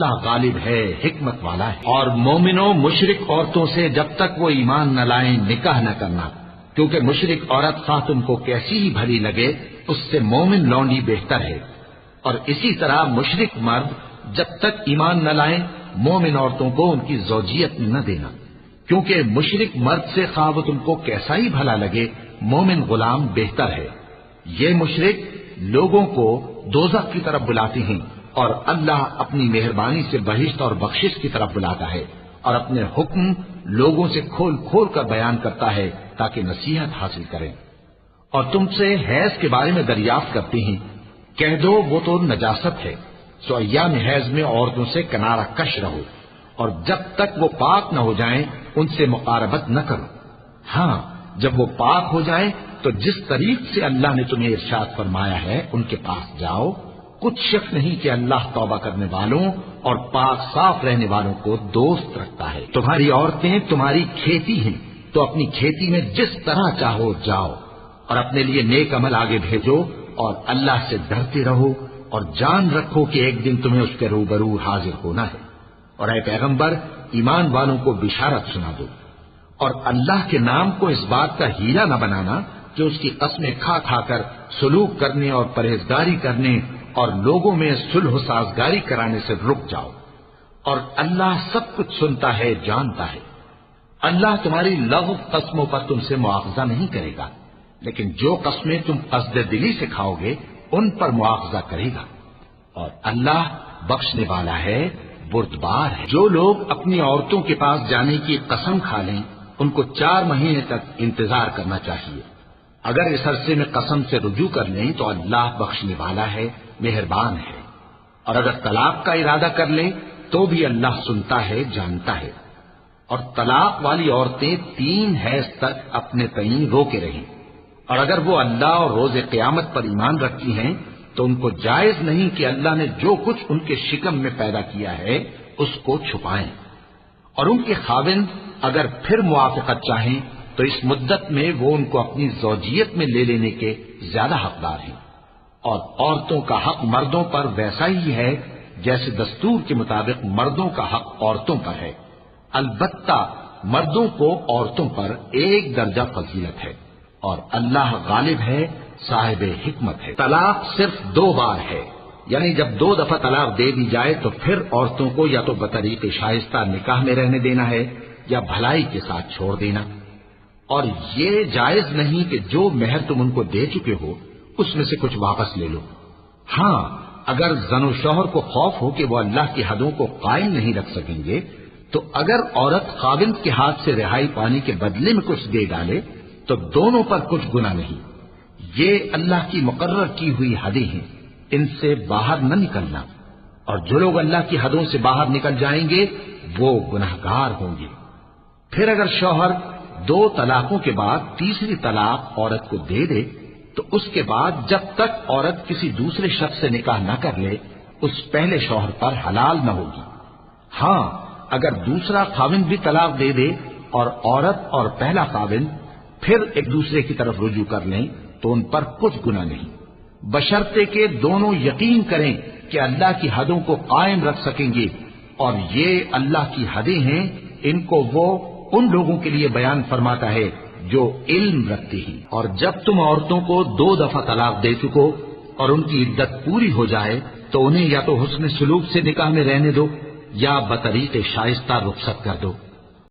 اللہ غالب ہے، حکمت والا ہے۔ اور مومنوں مشرک عورتوں سے جب تک وہ ایمان نہ لائیں نکاح نہ کرنا، کیونکہ مشرک عورت خواہ تم کو کیسی ہی بھلی لگے اس سے مومن لونڈی بہتر ہے۔ اور اسی طرح مشرک مرد جب تک ایمان نہ لائیں مومن عورتوں کو ان کی زوجیت میں نہ دینا، کیونکہ مشرک مرد سے خواہ وہ تم کو کیسا ہی بھلا لگے مومن غلام بہتر ہے۔ یہ مشرک لوگوں کو دوزخ کی طرف بلاتے ہیں اور اللہ اپنی مہربانی سے بہشت اور بخشش کی طرف بلاتا ہے، اور اپنے حکم لوگوں سے کھول کھول کر بیان کرتا ہے تاکہ نصیحت حاصل کریں۔ اور تم سے حیض کے بارے میں دریافت کرتے ہیں، کہہ دو وہ تو نجاست ہے، سو ایام حیض میں عورتوں سے کنارہ کش رہو، اور جب تک وہ پاک نہ ہو جائیں ان سے مقاربت نہ کرو۔ ہاں جب وہ پاک ہو جائیں تو جس طریق سے اللہ نے تمہیں ارشاد فرمایا ہے ان کے پاس جاؤ، کچھ شک نہیں کہ اللہ توبہ کرنے والوں اور پاک صاف رہنے والوں کو دوست رکھتا ہے۔ تمہاری عورتیں تمہاری کھیتی ہیں، تو اپنی کھیتی میں جس طرح چاہو جاؤ، اور اپنے لیے نیک عمل آگے بھیجو، اور اللہ سے ڈرتے رہو، اور جان رکھو کہ ایک دن تمہیں اس کے روبرو حاضر ہونا ہے۔ اور اے پیغمبر ایمان والوں کو بشارت سنا دو، اور اللہ کے نام کو اس بات کا ہیرا نہ بنانا کہ اس کی قسمیں کھا کھا کر سلوک کرنے اور پرہیزگاری کرنے اور لوگوں میں صلح و سازگاری کرانے سے رک جاؤ، اور اللہ سب کچھ سنتا ہے جانتا ہے۔ اللہ تمہاری لغو قسموں پر تم سے مواخذہ نہیں کرے گا، لیکن جو قسمیں تم قصد دلی سے کھاؤ گے ان پر مواخذہ کرے گا، اور اللہ بخشنے والا ہے، بردبار ہے۔ جو لوگ اپنی عورتوں کے پاس جانے کی قسم کھا لیں ان کو 4 مہینے تک انتظار کرنا چاہیے۔ اگر اس عرصے میں قسم سے رجوع کر لیں تو اللہ بخشنے والا ہے، مہربان ہے۔ اور اگر طلاق کا ارادہ کر لیں تو بھی اللہ سنتا ہے جانتا ہے۔ اور طلاق والی عورتیں 3 حیض تک اپنے تئیں روکے رہیں، اور اگر وہ اللہ اور روز قیامت پر ایمان رکھتی ہیں تو ان کو جائز نہیں کہ اللہ نے جو کچھ ان کے شکم میں پیدا کیا ہے اس کو چھپائیں۔ اور ان کے خاوند اگر پھر موافقت چاہیں تو اس مدت میں وہ ان کو اپنی زوجیت میں لے لینے کے زیادہ حقدار ہیں۔ اور عورتوں کا حق مردوں پر ویسا ہی ہے جیسے دستور کے مطابق مردوں کا حق عورتوں پر ہے، البتہ مردوں کو عورتوں پر 1 درجہ فضیلت ہے، اور اللہ غالب ہے، صاحب حکمت ہے۔ طلاق صرف 2 بار ہے، یعنی جب 2 دفعہ طلاق دے دی جائے تو پھر عورتوں کو یا تو بطریق شائستہ نکاح میں رہنے دینا ہے یا بھلائی کے ساتھ چھوڑ دینا۔ اور یہ جائز نہیں کہ جو مہر تم ان کو دے چکے ہو اس میں سے کچھ واپس لے لو۔ ہاں اگر زن و شوہر کو خوف ہو کہ وہ اللہ کی حدوں کو قائم نہیں رکھ سکیں گے تو اگر عورت خاوند کے ہاتھ سے رہائی پانے کے بدلے میں کچھ دے ڈالے تو دونوں پر کچھ گناہ نہیں۔ یہ اللہ کی مقرر کی ہوئی حدیں ہیں، ان سے باہر نہ نکلنا، اور جو لوگ اللہ کی حدوں سے باہر نکل جائیں گے وہ گناہگار ہوں گے۔ پھر اگر شوہر 2 طلاقوں کے بعد تیسری طلاق عورت کو دے دے تو اس کے بعد جب تک عورت کسی دوسرے شخص سے نکاح نہ کر لے اس پہلے شوہر پر حلال نہ ہوگی۔ ہاں اگر دوسرا خاوند بھی طلاق دے دے اور عورت اور پہلا خاوند پھر ایک دوسرے کی طرف رجوع کر لیں تو ان پر کچھ گناہ نہیں، بشرطے کہ دونوں یقین کریں کہ اللہ کی حدوں کو قائم رکھ سکیں گے، اور یہ اللہ کی حدیں ہیں، ان کو وہ ان لوگوں کے لیے بیان فرماتا ہے جو علم رکھتے ہیں۔ اور جب تم عورتوں کو 2 دفعہ طلاق دے چکو اور ان کی عدت پوری ہو جائے تو انہیں یا تو حسن سلوک سے نکاح میں رہنے دو یا بطریق شائستہ رخصت کر دو۔